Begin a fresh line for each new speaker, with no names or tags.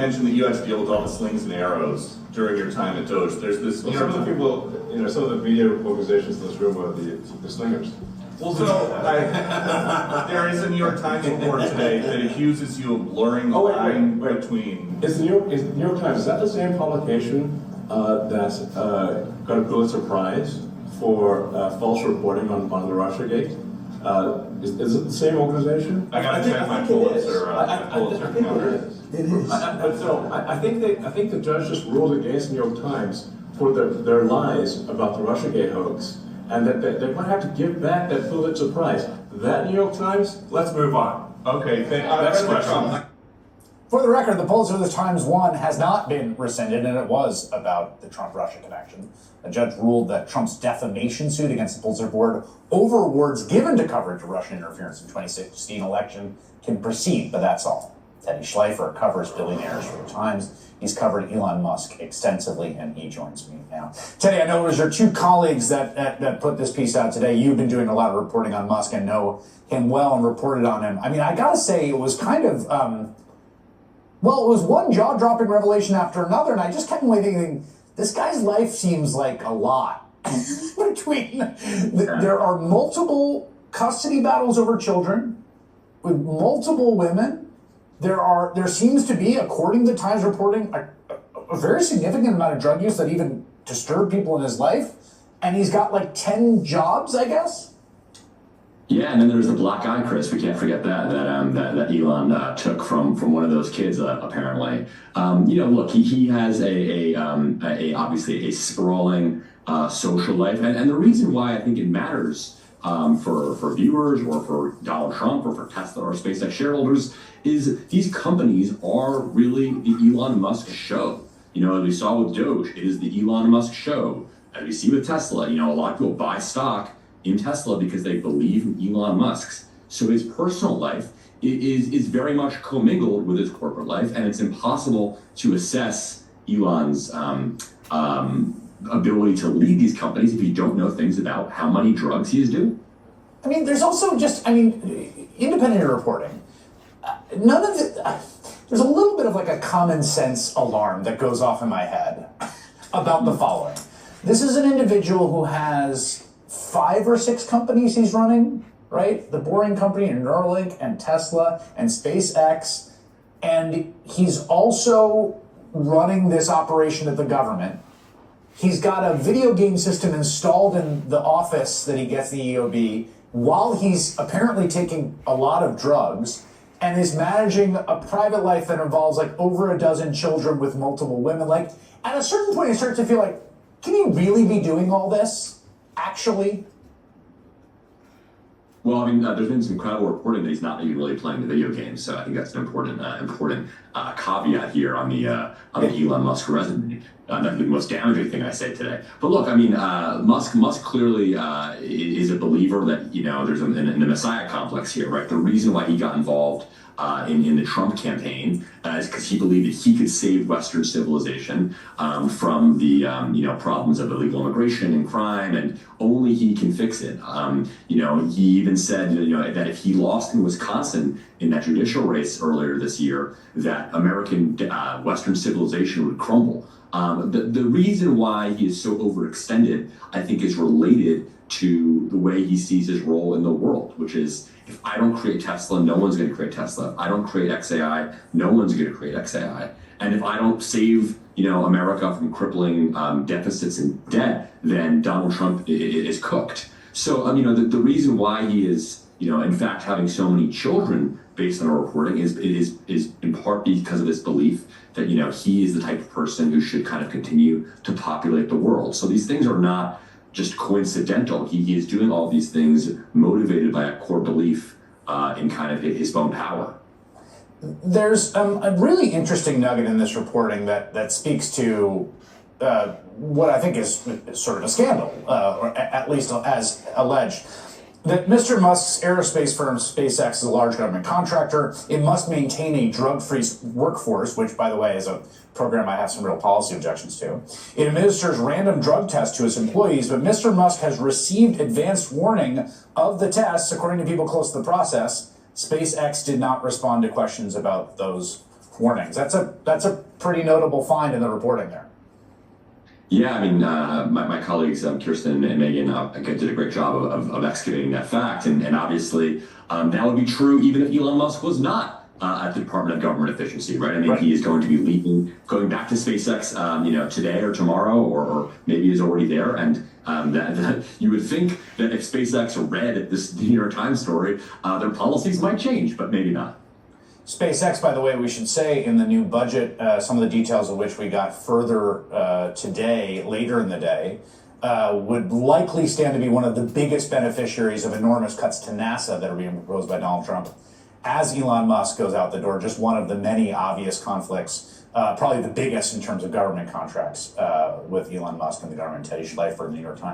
mentioned that you had to deal with all the slings and arrows during your time at Doge. There's this.
Well, some of the people, some of the media organizations in this room are the slingers.
Well, so there is a New York Times report today that accuses you of blurring the line between.
Is the New York Times, is that the same publication that's got a Pulitzer Prize for false reporting on the Russiagate? Is it the same organization?
I gotta check my Pulitzer.
It is. I think the judge just ruled against the New York Times for their lies about the Russiagate hoax, and that they might have to give back that Pulitzer Prize. That New York Times. Let's move on.
Okay. Next question.
For the record, the Pulitzer the Times one has not been rescinded, and it was about the Trump-Russia connection. The judge ruled that Trump's defamation suit against the Pulitzer Board over awards given to coverage of Russian interference in the 2016 election can proceed, but that's all. Teddy Schleifer covers billionaires for the Times. He's covered Elon Musk extensively, and he joins me now. Teddy, I know it was your two colleagues that put this piece out today. You've been doing a lot of reporting on Musk and know him well and reported on him. I mean, I gotta say, it was kind of, well, it was one jaw-dropping revelation after another, and I just kept thinking, this guy's life seems like a lot. There are multiple custody battles over children with multiple women. There seems to be, according to the Times reporting, a very significant amount of drug use that even disturbed people in his life. And he's got like 10 jobs, I guess.
Yeah, and then there's the black eye, Chris. We can't forget that Elon took from one of those kids, apparently. Look, he has a obviously a sprawling social life, and the reason why I think it matters for viewers or for Donald Trump or for Tesla or SpaceX shareholders is these companies are really the Elon Musk show. As we saw with Doge, it is the Elon Musk show. As we see with Tesla, a lot of people buy stock in Tesla because they believe in Elon Musk's. So his personal life is very much commingled with his corporate life, and it's impossible to assess Elon's ability to lead these companies if you don't know things about how many drugs he is doing.
I mean, there's also independent reporting. None of it. There's a little bit of like a common sense alarm that goes off in my head about the following. This is an individual who has 5 or 6 companies he's running, right? The Boring Company and Neuralink and Tesla and SpaceX. And he's also running this operation at the government. He's got a video game system installed in the office that he gets the EOB while he's apparently taking a lot of drugs and is managing a private life that involves like over a dozen children with multiple women. Like at a certain point, it starts to feel like, can he really be doing all this? Actually?
Well, I mean, there's been some credible reporting that he's not even really playing the video games, so I think that's an important caveat here on the Elon Musk resume. That's the most damaging thing I say today. But look, I mean, Musk clearly is a believer that there's in the Messiah complex here, right? The reason why he got involved in the Trump campaign is because he believed that he could save Western civilization from the problems of illegal immigration and crime, and only he can fix it. He even said that if he lost in Wisconsin in that judicial race earlier this year, that American Western civilization would crumble. The reason why he is so overextended, I think, is related to the way he sees his role in the world, which is, if I don't create Tesla, no one's going to create Tesla. If I don't create XAI, no one's going to create XAI. And if I don't save, America from crippling deficits and debt, then Donald Trump is cooked. So, the reason why he is, in fact, having so many children based on our reporting is in part because of this belief that, he is the type of person who should kind of continue to populate the world. So these things are not just coincidental. He is doing all these things motivated by a core belief in kind of his own power.
There's a really interesting nugget in this reporting that speaks to what I think is sort of a scandal, or at least as alleged. That Mr. Musk's aerospace firm SpaceX is a large government contractor. It must maintain a drug-free workforce, which, by the way, is a program I have some real policy objections to. It administers random drug tests to its employees, but Mr. Musk has received advanced warning of the tests, according to people close to the process. SpaceX did not respond to questions about those warnings. That's a pretty notable find in the reporting there.
Yeah, I mean, my colleagues Kirsten and Megan did a great job of excavating that fact, and obviously that would be true even if Elon Musk was not at the Department of Government Efficiency, right? I mean, he is going to be leaving, going back to SpaceX, today or tomorrow, or maybe is already there, and that you would think that if SpaceX read this New York Times story, their policies might change, but maybe not.
SpaceX, by the way, we should say in the new budget, some of the details of which we got further today, later in the day, would likely stand to be one of the biggest beneficiaries of enormous cuts to NASA that are being proposed by Donald Trump as Elon Musk goes out the door. Just one of the many obvious conflicts, probably the biggest in terms of government contracts with Elon Musk and the government. Teddy Schleifer, New York Times.